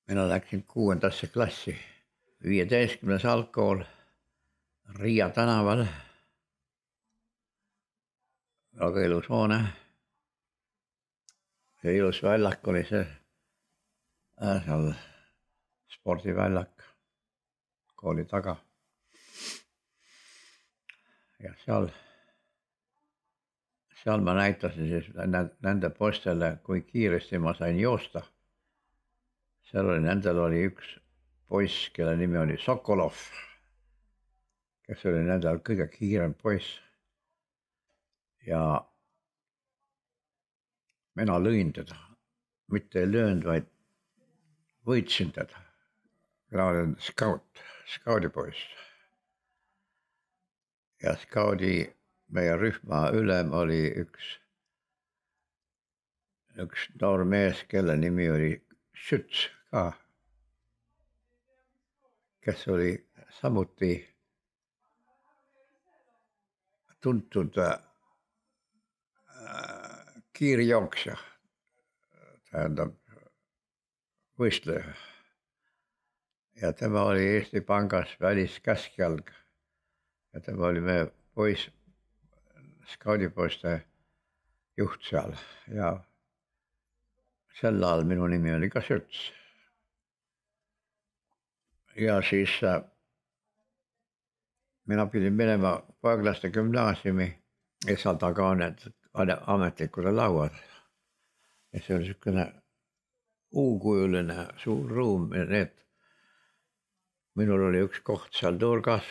Mina läksin 6. klassi, 15. algkool Riia tänaval. Väga ilus hoone. Ja ilus väljak oli see seal spordiväljak kooli taga. Ja seal ma näitasin siis nende poistele, kui kiiresti ma sain joosta. Nendel oli üks poiss, kelle nimi oli Sokolov, kes oli nendel kõige kiirem poiss. Ja mina lõin teda, mitte ei löönud, vaid võitsin teda. Mina olin skaudipoiss. Ja meie rühma ülem oli üks noor mees, kelle nimi oli Schütz ka, kes oli samuti tuntud kiirjooksja, tähendab võistleja. Ja tema oli Eesti Pangas väliskäskjalg ja tema oli meie skaudipoiste juht seal ja sel ajal minu nimi oli ka Schütz. Ja siis mina pidin minema poeglaste gümnaasiumi ja seal taga on need ametlikud lauad. Ja see oli niisugune U-kujuline suur ruum ja minul oli üks koht seal nurgas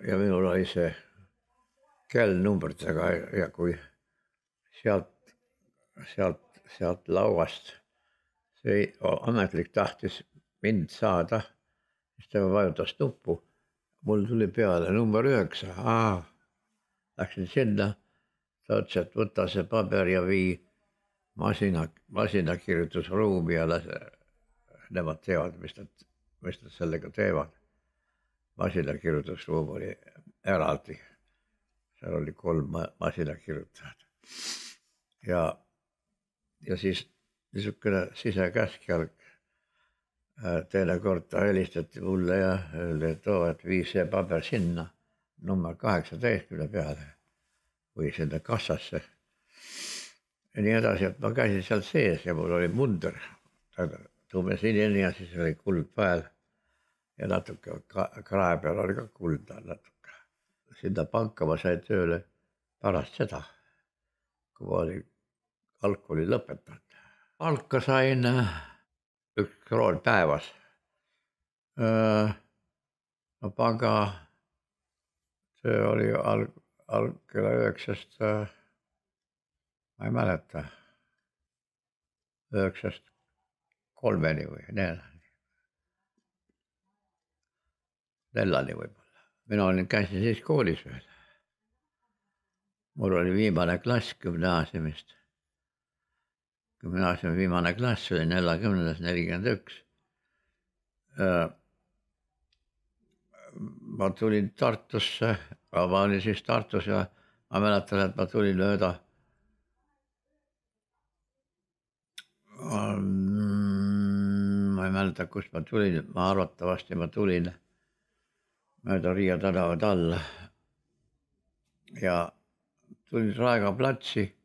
ja minul oli see kell numbritega ja kui sealt lauast see ametlik tahtis mind saada, siis tema vajutas nuppu. Mul tuli peale number 9. Läksin sinna, ta ütles, et võta see paber ja vii masinakirjutusruumi ja nemad teevad, mis nad sellega teevad. Masinakirjutusruum oli eraldi. Seal oli 3 masinakirjutajat. Ja siis niisugune sisekäskjalg. Teine kord ta helistati mulle ja öeldi, et vii see paber sinna number 18 peale või sinna kassasse. Ja nii edasi, et ma käisin seal sees ja mul oli munder, tumesinine ja siis oli kuld pääl ja natuke krae peal oli ka kulda natuke. Sinna panka ma sain tööle pärast seda, kui ma olin algkooli lõpetanud. Palka sain 1 kroon päevas. No panga töö oli kella 9-st, ma ei mäleta, 9-st 3-ni või 4-ni võib-olla. Mina käisin siis koolis veel. Mul oli viimane klass gümnaasiumist. Gümnaasiumi viimane klass oli 40-s 41. Ma tulin Tartusse, ma olin siis Tartus ja ma mäletan, et ma tulin mööda. Ma ei mäleta, kust ma tulin, ma arvatavasti ma tulin mööda Riia tänavat alla ja tulin Raekoja platsi.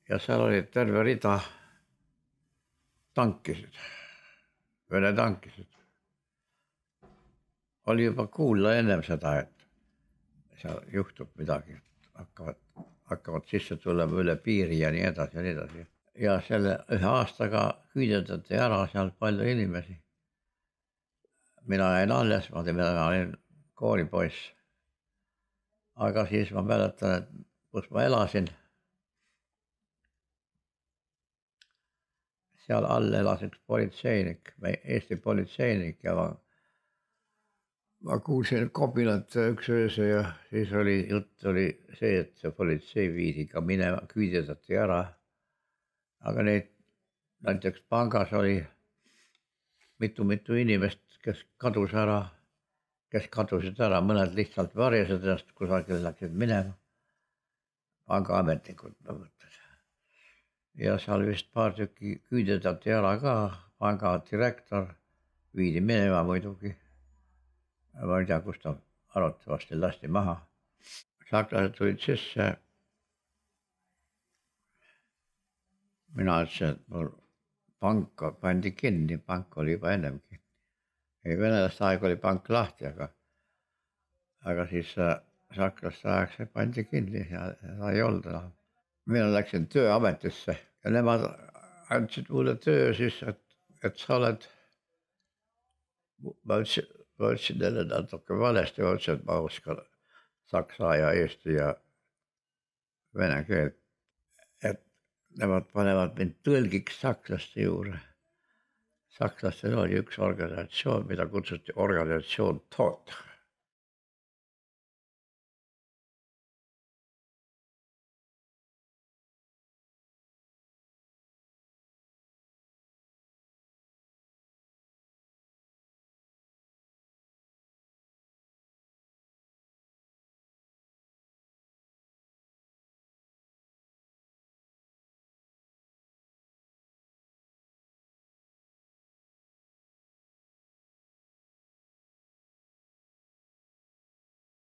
Ja seal oli terve rida tankisid, Vene tankisid. Oli juba kuulla ennem seda, et seal juhtub midagi, hakkavad sisse tulema üle piiri ja nii edasi ja nii edasi. Ja selle 1 aastaga küüdetati ära seal palju inimesi. Mina jäin alles, ma olin koolipoiss. Aga siis ma mäletan, et kus ma elasin. Seal all elas üks politseinik, Eesti politseinik ja ma kuulsin kobilat üks ööse ja siis jutt oli see, et see politsei viidi ka minema, küüdetati ära. Aga näiteks pangas oli mitu inimest, kes kadusid ära, mõned lihtsalt varjasid ennast kusagil läksid minema. Pangaametnikud, ma mõtlen. Ja seal vist paar tükki küüdetati ära ka panga direktor viidi minema muidugi. Ma ei tea, kus ta arvatavasti lasti maha. Sakslased tulid sisse. Mina ütlesin, et mul pank pandi kinni, pank oli juba ennem kinni. Venelaste aeg oli pank lahti, aga siis saklaste ajaks pandi kinni ja ei olnud enam. Mina läksin Tööametisse ja nemad andsid mulle töö siis, et sa oled. Ma ütlesin neile natuke valesti, ma ütlesin, et ma oskan saksa ja eesti ja vene keelt. Et nemad panevad mind tõlgiks sakslaste juurde. Sakslastel oli üks organisatsioon, mida kutsuti organisatsioon TOT.